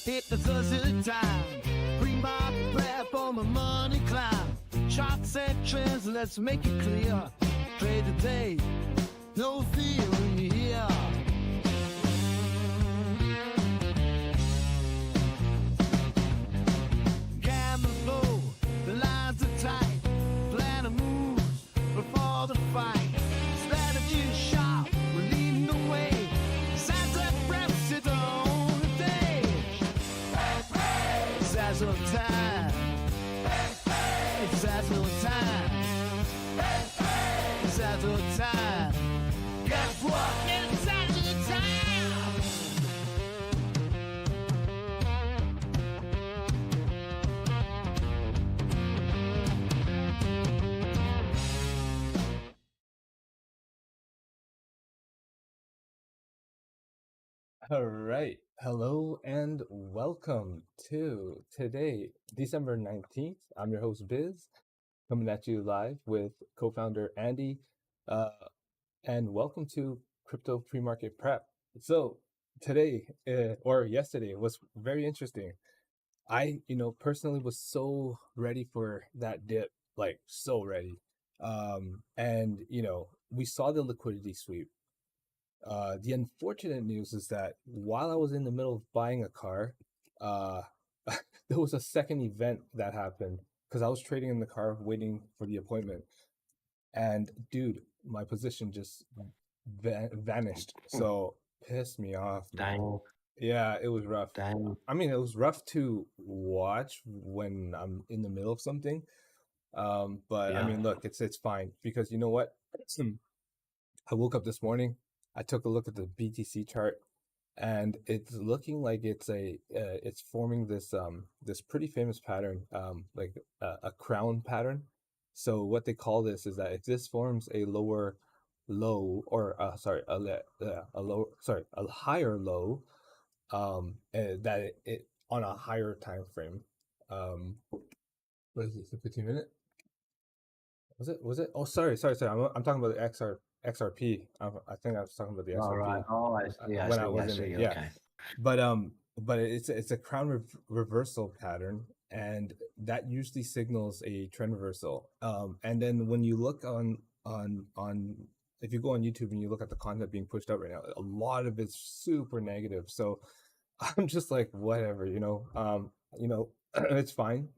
Hit the Zazook time. Pre-market prep on my money climb. Charts and trends, let's make it clear. Trade today, no fear when you're here. Camera flow, the lines are tight. Plan of moves before the fight. Strategy is sharp, we're leading the way. Zazook.App sit on the stage. Zazook time. It's Zazook time. Zazook time. Guess what? It's Zazook time. All right. Hello and welcome to today, December 19th. I'm your host, Biz, coming at you live with co-founder Andy. And welcome to Crypto Pre-Market Prep. So today, or yesterday, was very interesting. I, personally was so ready for that dip, like so ready. And, we saw the liquidity sweep. The unfortunate news is that while I was in the middle of buying a car, uh, there was a second event that happened because I was trading in the car waiting for the appointment. And dude, my position just vanished. So pissed me off, man. Dang. Yeah, it was rough. Dang. I mean, it was rough to watch when I'm in the middle of something. But I Yeah. mean, look, it's fine because you know what? I woke up this morning. I took a look at the BTC chart, and it's looking like it's forming this pretty famous pattern, like a crown pattern. So what they call this is that if this forms a lower low, or a higher low, that it on a higher time frame. What is this? A 15-minute? Was it? Oh, sorry. I'm talking about the XRP. I think I was talking about the All XRP right. Oh, I see. I when see. I was I in it. see. Yeah, Okay. but it's a crown reversal pattern, and that usually signals a trend reversal. And then when you look on if you go on YouTube and you look at the content being pushed out right now, a lot of it's super negative. So I'm just like, whatever, it's fine.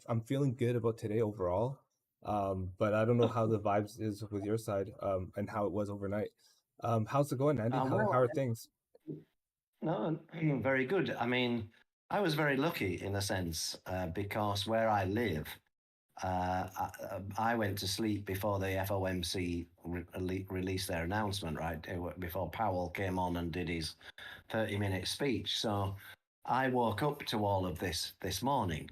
I'm feeling good about today overall. But I don't know how the vibes is with your side, and how it was overnight. How's it going, Andy? How Well, are things? no, very good. I mean, I was very lucky in a sense because where I live, I went to sleep before the FOMC released their announcement, right? Before Powell came on and did his 30-minute speech. So I woke up to all of this morning.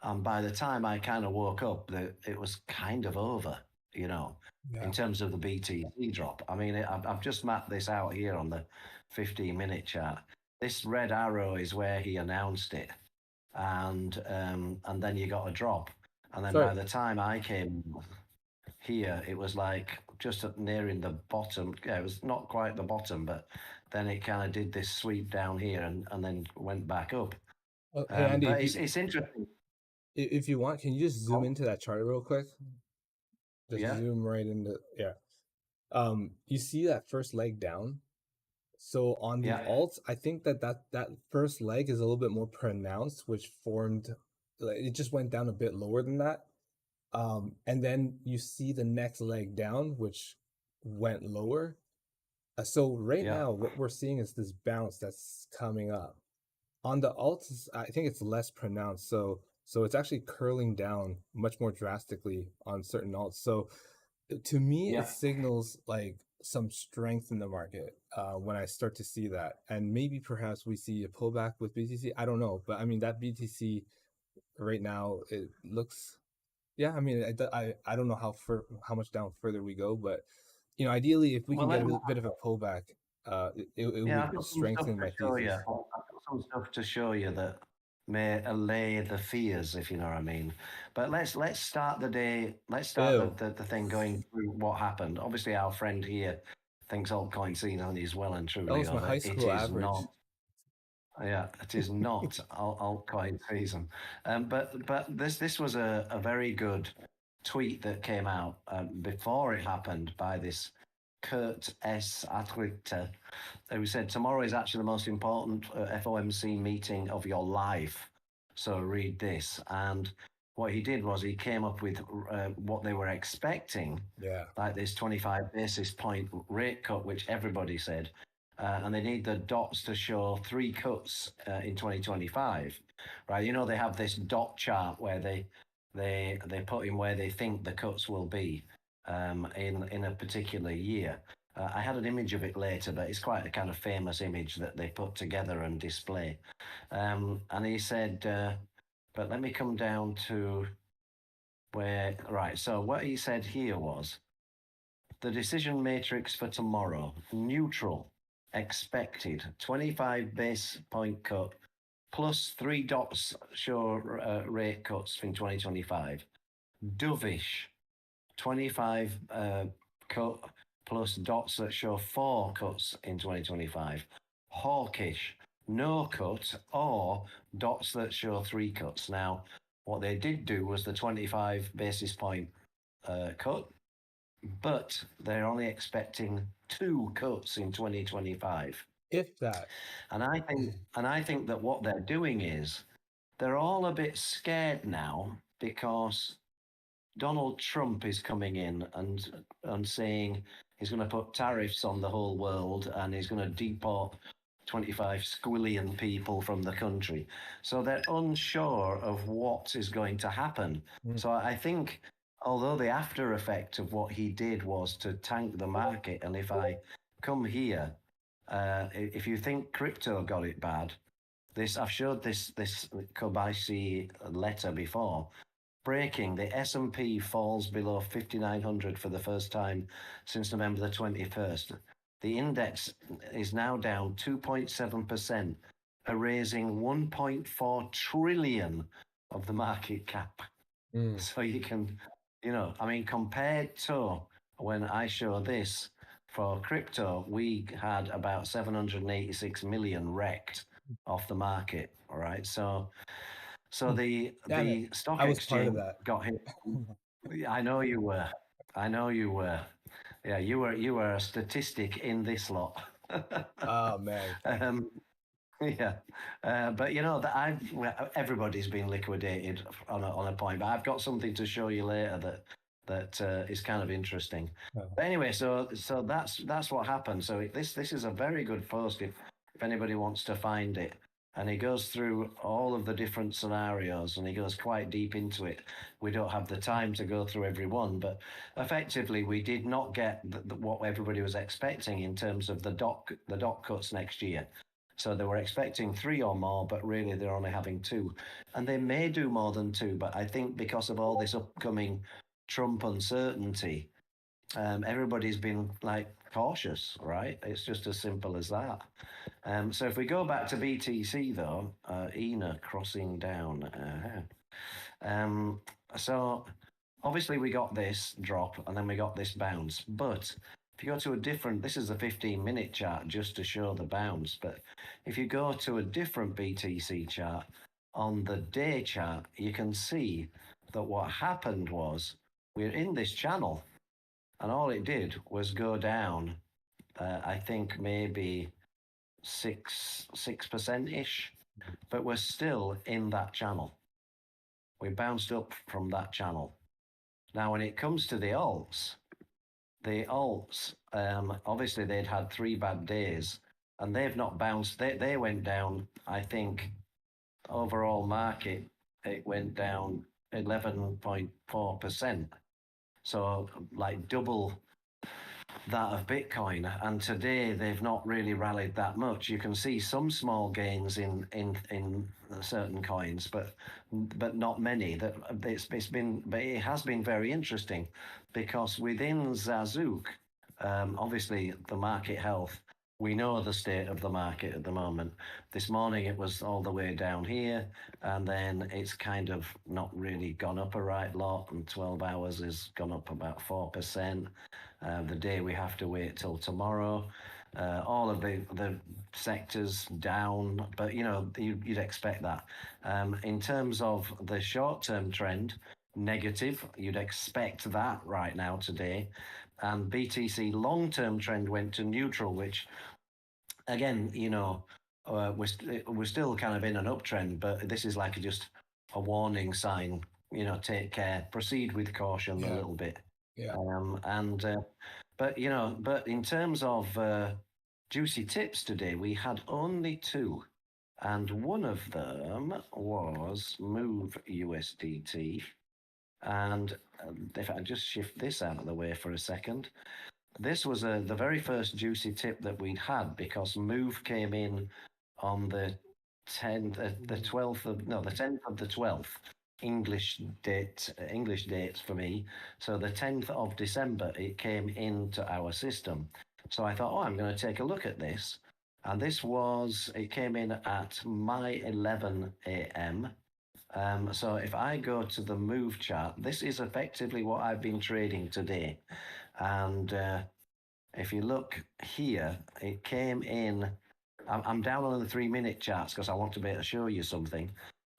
And by the time I kind of woke up, it was kind of over, Yeah. in terms of the BTC drop. I mean, I've just mapped this out here on the 15-minute chart. This red arrow is where he announced it. And then you got a drop. And then by the time I came here, it was like just nearing the bottom. Yeah, it was not quite the bottom, but then it kind of did this sweep down here and then went back up. Hey, Andy, but it's interesting. If you want, can you just zoom into that chart real quick? Just zoom right into, yeah. You see that first leg down? So on the alts, I think that first leg is a little bit more pronounced, which formed, it just went down a bit lower than that. And then you see the next leg down, which went lower. So right now, what we're seeing is this bounce that's coming up. On the alts, I think it's less pronounced. So it's actually curling down much more drastically on certain alts. So to me, it signals like some strength in the market when I start to see that. And maybe perhaps we see a pullback with BTC. I don't know. But I mean, that BTC right now, it looks, I mean, I don't know how much down further we go. But, ideally, if we can get a bit of a pullback, it would strengthen my thesis. I've got some stuff to show you that may allay the fears, if you know what I mean. But let's start the day. Let's start the thing going through what happened. Obviously, our friend here thinks altcoin season is well and truly that was my over. high school average. Yeah, it is not altcoin season. But this was a very good tweet that came out before it happened by this Kurt S. Atwitter, who said tomorrow is actually the most important FOMC meeting of your life. So read this. And what he did was he came up with what they were expecting, like this 25 basis point rate cut, which everybody said. And they need the dots to show 3 cuts in 2025, right? You know, they have this dot chart where they put in where they think the cuts will be in a particular year. I had an image of it later, but it's quite a kind of famous image that they put together and display. And he said, but let me come down to where, right. So what he said here was the decision matrix for tomorrow, neutral, expected, 25 base point cut, plus 3 dots show rate cuts in 2025. Dovish, 25 cut plus dots that show 4 cuts in 2025. Hawkish, no cut or dots that show 3 cuts. Now, what they did do was the 25 basis point cut, but they're only expecting 2 cuts in 2025. If that. And I think that what they're doing is they're all a bit scared now because Donald Trump is coming in and saying he's going to put tariffs on the whole world and he's going to deport 25 squillion people from the country. So they're unsure of what is going to happen. So I think, although the after effect of what he did was to tank the market, and if I come here, if you think crypto got it bad, I've showed this Kobayashi letter before. Breaking, the S&P falls below 5,900 for the first time since November the 21st. The index is now down 2.7%, erasing 1.4 trillion of the market cap. So you can, I mean, compared to when I show this for crypto, we had about 786 million wrecked off the market. All right. So the stock exchange got hit. I know you were. Yeah, you were a statistic in this lot. Oh man. Yeah, but that everybody's been liquidated on a point. But I've got something to show you later that is kind of interesting. But anyway, so that's what happened. So this is a very good post if anybody wants to find it. And he goes through all of the different scenarios and he goes quite deep into it. We don't have the time to go through every one, but effectively we did not get what everybody was expecting in terms of the dot cuts next year. So they were expecting 3 or more, but really they're only having 2. And they may do more than 2, but I think because of all this upcoming Trump uncertainty, everybody's been like cautious, right? It's just as simple as that. So if we go back to BTC though, Ina crossing down. So obviously we got this drop and then we got this bounce, but if you go to a different, this is a 15-minute chart just to show the bounce, but if you go to a different BTC chart on the day chart, you can see that what happened was we're in this channel and all it did was go down, I think maybe 6%-ish, but we're still in that channel. We bounced up from that channel. Now, when it comes to the alts, obviously they'd had 3 bad days and they've not bounced. They went down, I think, overall market, it went down 11.4%. So like double that of Bitcoin. And today they've not really rallied that much. You can see some small gains in certain coins, but not many. But it has been very interesting because within Zazook, obviously the market health, we know the state of the market at the moment. This morning it was all the way down here, and then it's kind of not really gone up a right lot, and 12 hours has gone up about 4%. The day we have to wait till tomorrow. all of the sectors down, but you'd expect that. In terms of the short-term trend, negative, you'd expect that right now today. And BTC long-term trend went to neutral, which again, we're still kind of in an uptrend, but this is like just a warning sign. Take care, proceed with caution a little bit. Yeah. But in terms of juicy tips today, we had only two, and one of them was Move USDT. And if I just shift this out of the way for a second, this was the very first juicy tip that we'd had, because Move came in on the 10th of the 12th. English dates for me. So the 10th of December, it came into our system. So I thought, I'm going to take a look at this. And it came in at my 11 a.m. So if I go to the Move chart, this is effectively what I've been trading today. And if you look here, it came in, I'm down on the 3-minute charts because I want to be able to show you something.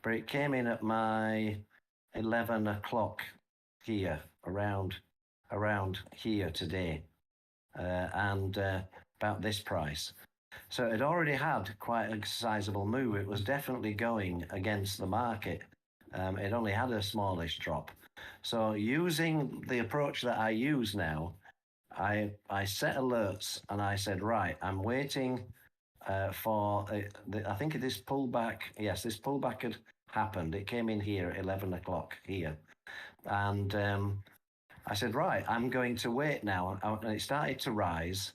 But it came in at my 11 o'clock here, around here today, and about this price. So it already had quite a sizable move. It was definitely going against the market. It only had a smallish drop. So using the approach that I use now, I set alerts and I said, right, I'm waiting for, I think this pullback, yes, this pullback had happened. It came in here at 11 o'clock here. And I said, right, I'm going to wait now. And it started to rise.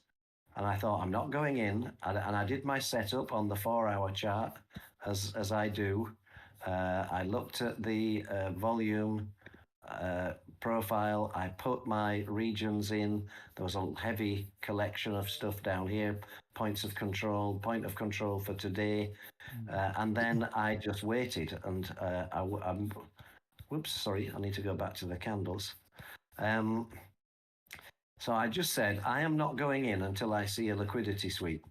And I thought, I'm not going in. And I did my setup on the 4-hour chart, as I do. I looked at the volume profile. I put my regions in. There was a heavy collection of stuff down here. Point of control for today. And then I just waited. And whoops, sorry, I need to go back to the candles. So I just said, I am not going in until I see a liquidity sweep.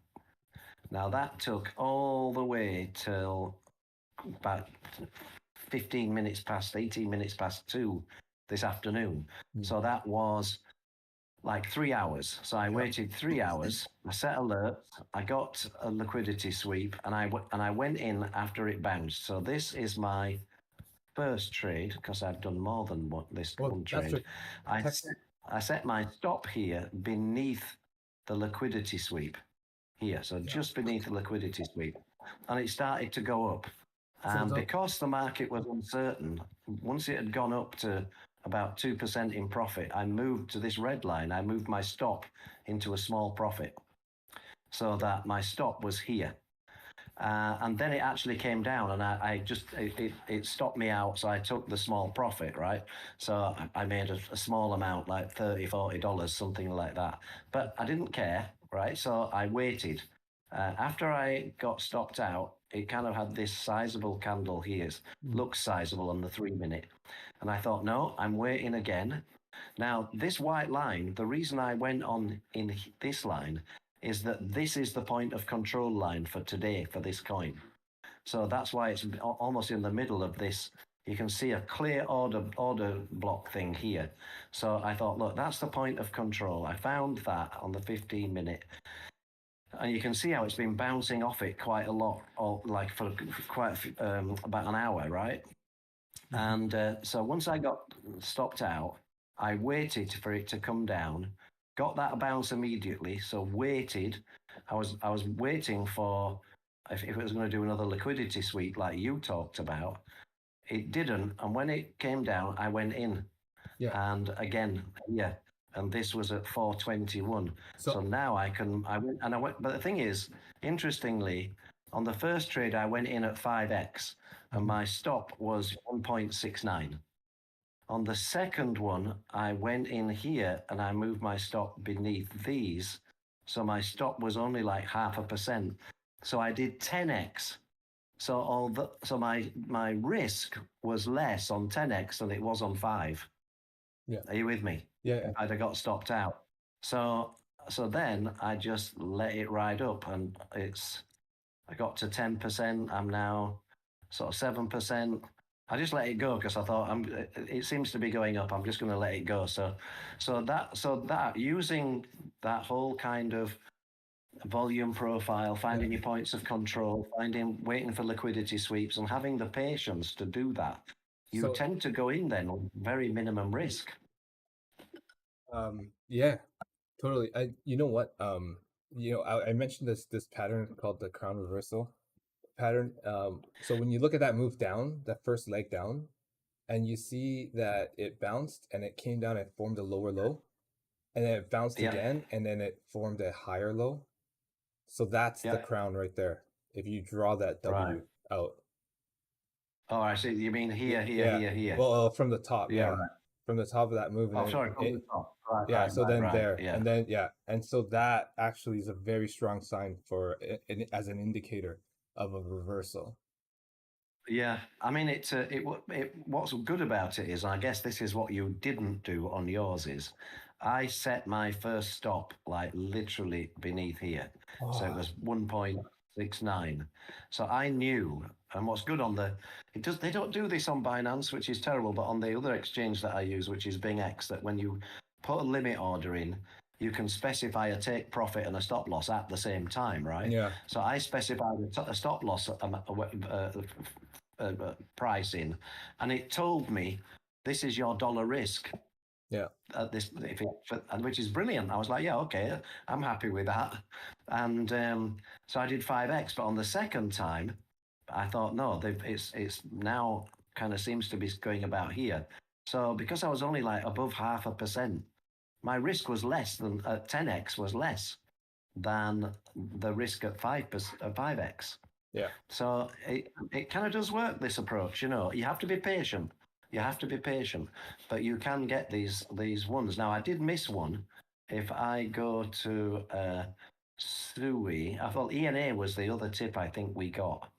Now that took all the way till about 18 minutes past 2 this afternoon. So that was like 3 hours. So I waited 3 hours. I set alerts. I got a liquidity sweep, and I went in after it bounced. So this is my first trade, because I've done more than one trade. I set my stop here beneath the liquidity sweep here. So just beneath the liquidity sweep. And it started to go up. And because the market was uncertain, once it had gone up to about 2% in profit, I moved to this red line. I moved my stop into a small profit so that my stop was here. And then it actually came down, and it stopped me out. So I took the small profit, right? So I made a small amount, like $30-40, something like that. But I didn't care, right? So I waited. After I got stopped out, it kind of had this sizable candle here. Looks sizable on the 3-minute. And I thought, no, I'm waiting again. Now, this white line, the reason I went on in this line is that this is the point of control line for today for this coin. So that's why it's almost in the middle of this. You can see a clear order block thing here. So I thought, look, that's the point of control. I found that on the 15-minute. And you can see how it's been bouncing off it quite a lot, or like for quite about an hour, right? And so once I got stopped out, I waited for it to come down, got that bounce immediately. So waited. I was waiting for if it was going to do another liquidity sweep like you talked about. It didn't, and when it came down, I went in. Yeah. And again, yeah. And this was at 421. So now I went, but the thing is, interestingly, on the first trade, I went in at 5x and my stop was 1.69. On the second one, I went in here and I moved my stop beneath these. So my stop was only like 0.5%. So I did 10x. So my risk was less on 10x than it was on 5. Yeah. Are you with me? Yeah. I'd have got stopped out. So then I just let it ride up, and I got to 10%. I'm now sort of 7%. I just let it go because I thought it seems to be going up. I'm just going to let it go. So that using that whole kind of volume profile, finding your points of control, waiting for liquidity sweeps, and having the patience to do that, you tend to go in then on very minimum risk. Yeah, totally. You know what? I mentioned this pattern called the crown reversal pattern. So when you look at that move down, that first leg down, and you see that it bounced and it came down and formed a lower low, and then it bounced again, and then it formed a higher low. So that's the crown right there. If you draw that W out. Oh, I see. You mean here, here. Well, from the top, right. From the top of that move. And from the top. Right, there, and then and so that actually is a very strong sign for as an indicator of a reversal. Yeah, I mean, what's good about it is, I guess this is what you didn't do on yours, is I set my first stop like literally beneath here. So it was 1.69. So I knew, and what's good on they don't do this on Binance, which is terrible, but on the other exchange that I use, which is BingX, that when you put a limit order in, you can specify a take profit and a stop loss at the same time, right? Yeah. So I specified a stop loss price in, and it told me this is your dollar risk. Yeah. Which is brilliant. I was like, yeah, okay, I'm happy with that. And so I did 5x, but on the second time, I thought, no, it's now kind of seems to be going about here. So because I was only like above 0.5%, my risk was less than 10x was less than the risk at 5x. Yeah. So it kind of does work, this approach. You have to be patient. But you can get these ones. Now, I did miss one. If I go to SUI, I thought ENA was the other tip I think we got.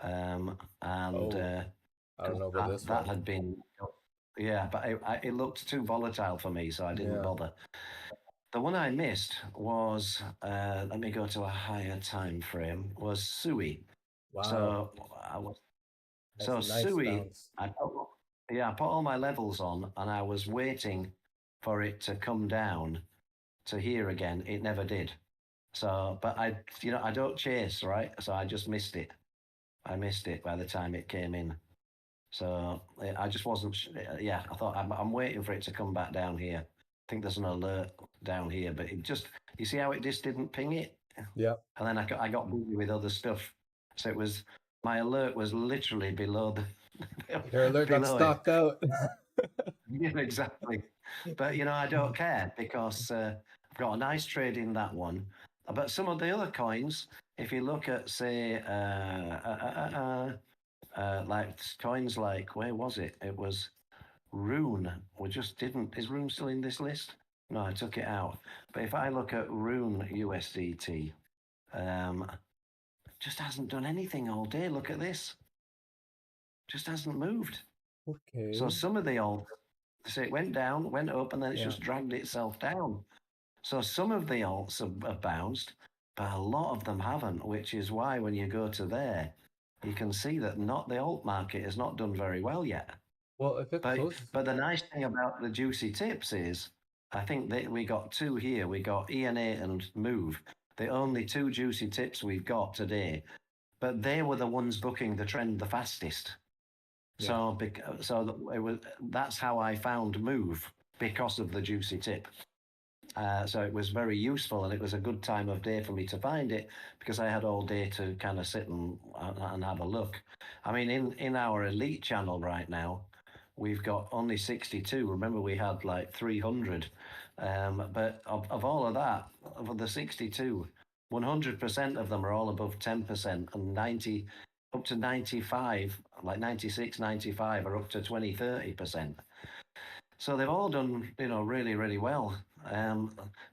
I don't know about this that one. had been, but it looked too volatile for me, so I didn't bother. The one I missed was, let me go to a higher time frame, was SUI. Wow. So SUI, I put all my levels on, and I was waiting for it to come down to here again. It never did. So, but I don't chase, right? So I just missed it. I missed it by the time it came in. So I just wasn't. I thought I'm waiting for it to come back down here. I think there's an alert down here, but you see how it just didn't ping it? Yeah. And then I got busy with other stuff. So my alert was literally below the. Your alert got stopped out. Yeah, exactly. But I don't care, because I've got a nice trade in that one. But some of the other coins, if you look at, say, like coins like, where was it? It was Rune. Is Rune still in this list? No, I took it out. But if I look at Rune USDT, just hasn't done anything all day. Look at this. Just hasn't moved. Okay. So some of the it went down, went up, and then it's just dragged itself down. So some of the alts have bounced, but a lot of them haven't, which is why when you go to there, you can see that the alt market has not done very well yet. Well, if it closes... But the nice thing about the juicy tips is, I think that we got two here. We got ENA and Move, the only two juicy tips we've got today. But they were the ones booking the trend the fastest. Yeah. So that's how I found Move, because of the juicy tip. So it was very useful, and it was a good time of day for me to find it, because I had all day to kind of sit and have a look. I mean, in our elite channel right now, we've got only 62. Remember, we had like 300. But of all of that, of the 62, 100% of them are all above 10%, and up to 95, like 96, 95 are up to 20, 30%. So they've all done, really, really well.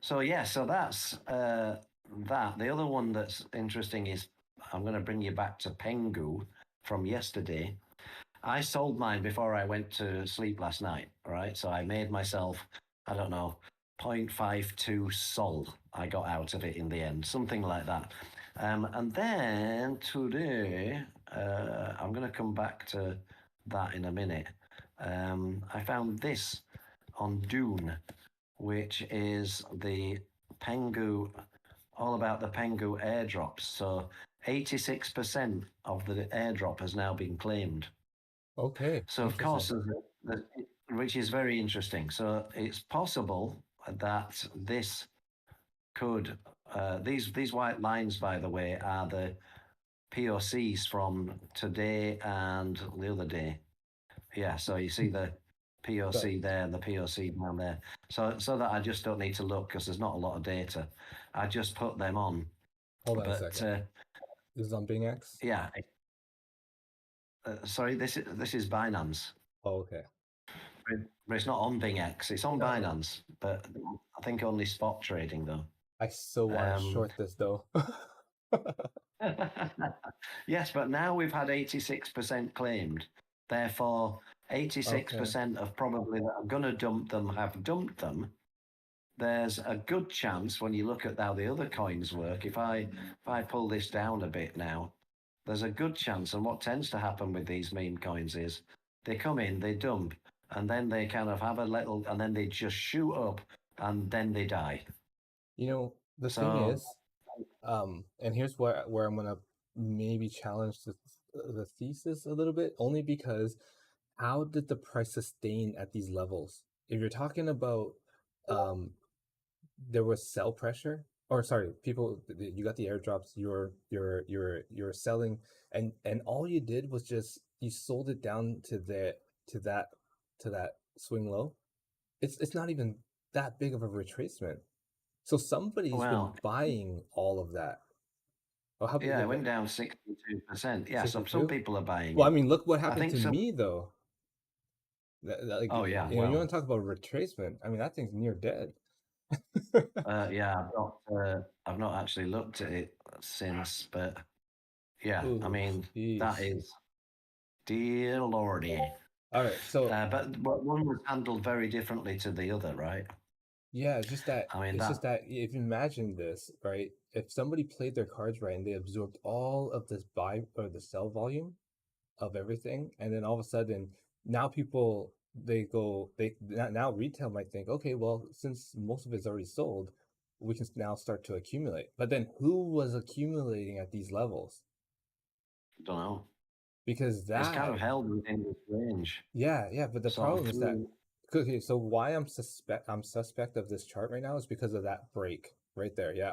So that's that. The other one that's interesting is, I'm going to bring you back to Pengu from yesterday. I sold mine before I went to sleep last night, right? So I made myself, I don't know, 0.52 sol. I got out of it in the end, something like that. And then today, I'm going to come back to that in a minute. I found this on Dune, which is the Pengu, all about the Pengu airdrops. So 86% of the airdrop has now been claimed. Okay. So of course, which is very interesting. So it's possible that this could these white lines, by the way, are the POCs from today and the other day. Yeah, so you see the POC there and the POC down there. So that I just don't need to look because there's not a lot of data. I just put them on. Hold on a second. This is on Bing X? Yeah. Sorry, this is Binance. Oh, okay. But it's not on Bing X. It's on Binance, but I think only spot trading though. I so want to short this though. Yes, but now we've had 86% claimed. Therefore, 86% of probably that are going to dump them have dumped them. There's a good chance when you look at how the other coins work. If I pull this down a bit now, there's a good chance. And what tends to happen with these meme coins is they come in, they dump, and then they kind of have a little, and then they just shoot up, and then they die. You know, the thing is, and here's where I'm gonna maybe challenge the thesis a little bit, only because how did the price sustain at these levels? If you're talking about there was sell pressure, or sorry, people, you got the airdrops, you're selling, and all you did was just you sold it down to that swing low. It's not even that big of a retracement. So somebody's been buying all of that. Oh, it went down 62%. Yeah, 62? Some people are buying. Well, I mean, look what happened to me though. Like, oh yeah, you know, you want to talk about retracement? I mean, that thing's near dead. Yeah, I've not actually looked at it since, but yeah, I mean, that is, dear lordy. All right, so but one was handled very differently to the other, right? Yeah, it's just that just that if you imagine this, right? If somebody played their cards right and they absorbed all of this buy or the sell volume of everything, and then all of a sudden now people now retail might think, okay, well, since most of it's already sold, we can now start to accumulate. But then who was accumulating at these levels? Don't know. Because it's kind of held within this range. Yeah, but the problem is that okay, so why I'm suspect of this chart right now is because of that break right there. Yeah.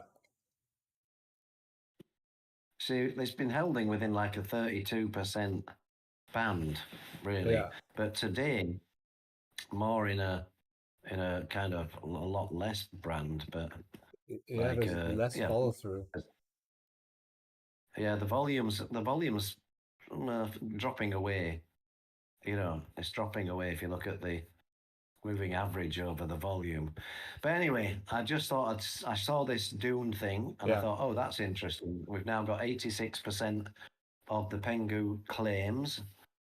See, it's been holding within like a 32% band, really. Yeah. But today, more in a kind of a lot less brand, but like less follow through. Yeah, the volumes dropping away. You know, it's dropping away if you look at the moving average over the volume. But anyway, I just thought I saw this Dune thing and I thought, oh, that's interesting. We've now got 86% of the Pengu claims.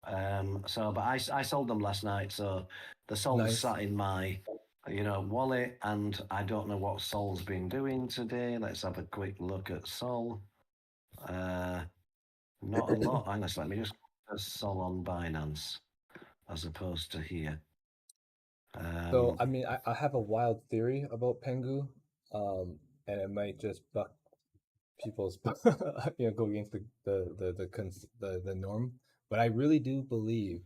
But I sold them last night, so the Sol's sat in my wallet, and I don't know what Sol's been doing today. Let's have a quick look at Sol. Not a lot. Honestly, let me just put Sol on Binance as opposed to here. So I mean, I have a wild theory about Pengu, and it might just buck people's go against the norm. But I really do believe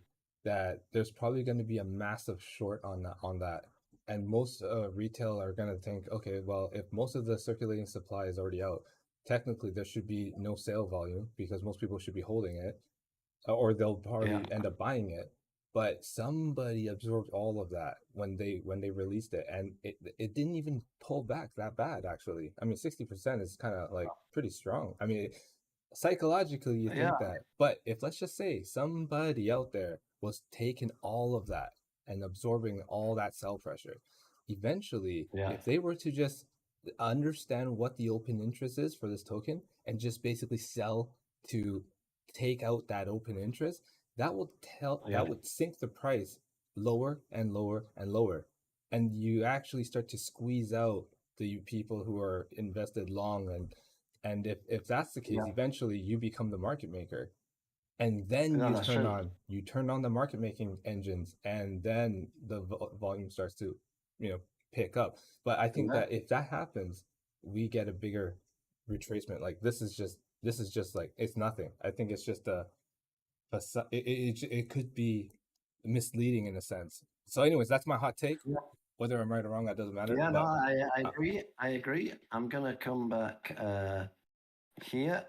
that there's probably going to be a massive short on that, and most retail are going to think, okay, well, if most of the circulating supply is already out, technically there should be no sale volume because most people should be holding it, or they'll probably end up buying it. But somebody absorbed all of that when they released it, and it didn't even pull back that bad, actually. I mean, 60% is kind of like pretty strong. I mean, psychologically you think that, but if let's just say somebody out there was taking all of that and absorbing all that sell pressure, eventually, if they were to just understand what the open interest is for this token and just basically sell to take out that open interest, that would sink the price lower and lower and lower, and you actually start to squeeze out the people who are invested long, and if that's the case, eventually you become the market maker, and then No, that's true. you turn on the market making engines, and then the volume starts to, pick up. But I think that if that happens, we get a bigger retracement. Like this is just like, it's nothing. I think it's just it could be misleading in a sense. So anyways, that's my hot take. Whether I'm right or wrong, that doesn't matter. Yeah, no, But I agree. I agree. I'm gonna come back here.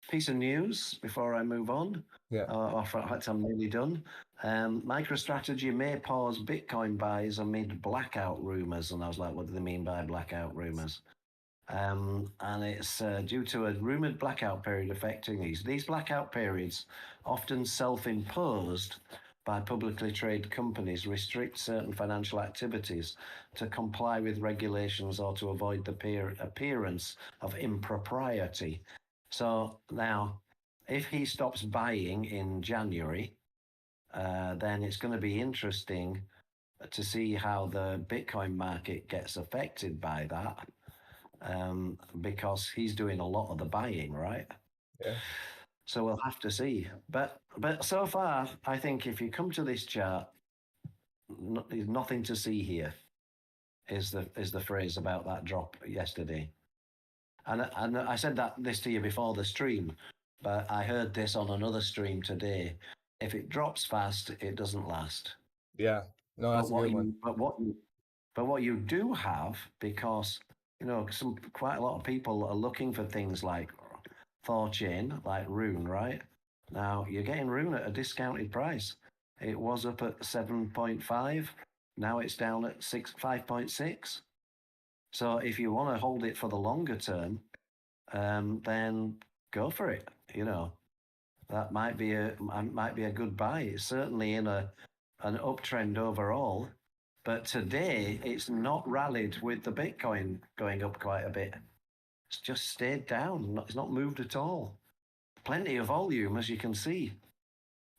Piece of news before I move on. yeah, Or in fact, I'm nearly done. MicroStrategy may pause Bitcoin buys amid blackout rumors, and I was like, what do they mean by blackout rumors? And it's due to a rumored blackout period affecting these. These blackout periods, often self-imposed by publicly traded companies, restrict certain financial activities to comply with regulations or to avoid the appearance of impropriety. So now, if he stops buying in January, then it's going to be interesting to see how the Bitcoin market gets affected by that, because he's doing a lot of the buying, right? yeah, So we'll have to see. But so far, I think if you come to this chart, there's nothing to see here. Is the phrase about that drop yesterday? And I said this to you before the stream, but I heard this on another stream today. If it drops fast, it doesn't last. yeah. No, that's a good one. But what you do have, because quite a lot of people are looking for things like Thorchain, like Rune, right? Now you're getting Rune at a discounted price. It was up at 7.5. Now it's down at 5.6. So if you want to hold it for the longer term, then go for it. That might be a good buy. It's certainly in an uptrend overall, but today it's not rallied with the Bitcoin going up quite a bit. It's just stayed down. It's not moved at all. Plenty of volume, as you can see,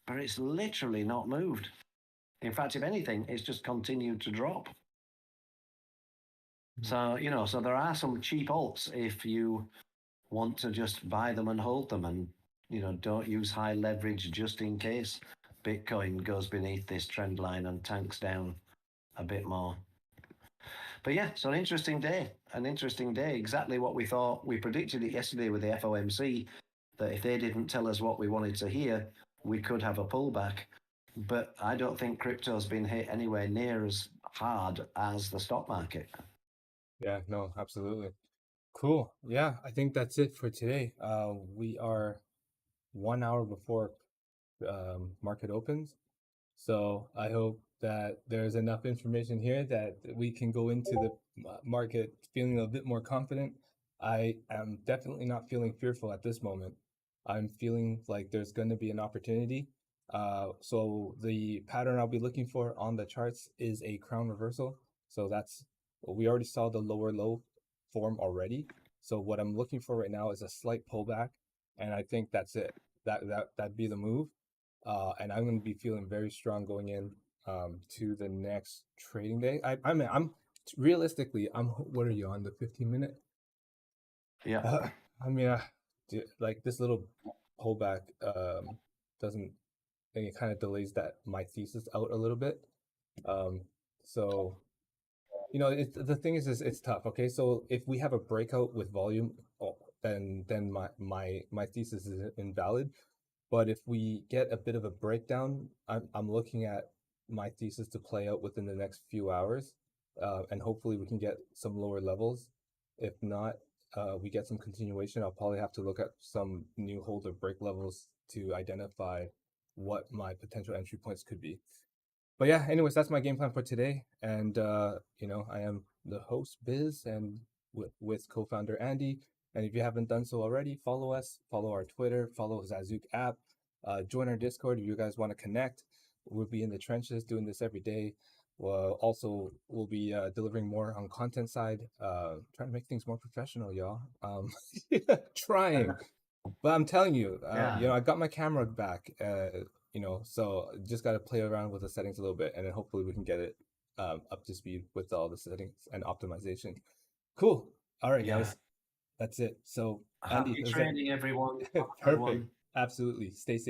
but it's literally not moved. In fact, if anything, it's just continued to drop. So, so there are some cheap alts if you want to just buy them and hold them, and, don't use high leverage just in case Bitcoin goes beneath this trend line and tanks down a bit more. But yeah, so an interesting day. Exactly what we thought. We predicted it yesterday with the FOMC, that if they didn't tell us what we wanted to hear, we could have a pullback. But I don't think crypto's been hit anywhere near as hard as the stock market. Yeah, no, absolutely. Cool. Yeah, I think that's it for today. We are 1 hour before market opens. So I hope that there's enough information here that we can go into the market feeling a bit more confident. I am definitely not feeling fearful at this moment. I'm feeling like there's going to be an opportunity. So the pattern I'll be looking for on the charts is a crown reversal. So we already saw the lower low form already. So what I'm looking for right now is a slight pullback, and I think that's it. That'd be the move. And I'm going to be feeling very strong going in to the next trading day. I'm realistically, what are you on, the 15-minute? Yeah. Like this little pullback doesn't, I think it kind of delays my thesis out a little bit. So the thing is it's tough. Okay, so if we have a breakout with volume, then my thesis is invalid. But if we get a bit of a breakdown, I'm looking at my thesis to play out within the next few hours, and hopefully we can get some lower levels. If not, we get some continuation. I'll probably have to look at some new hold or break levels to identify what my potential entry points could be. But yeah, anyways, that's my game plan for today. And I am the host, Biz, and with co-founder Andy. And if you haven't done so already, follow us, follow our Twitter, follow Zazook.App, join our Discord if you guys want to connect. We'll be in the trenches doing this every day. We'll be delivering more on content side, trying to make things more professional, y'all. Trying. But I'm telling you, I got my camera back, so just got to play around with the settings a little bit, and then hopefully we can get it up to speed with all the settings and optimization. Cool. All right, Yeah. guys. That's it. So, Andy, Happy is that training, everyone. Have a good perfect? one. Absolutely. Stay safe.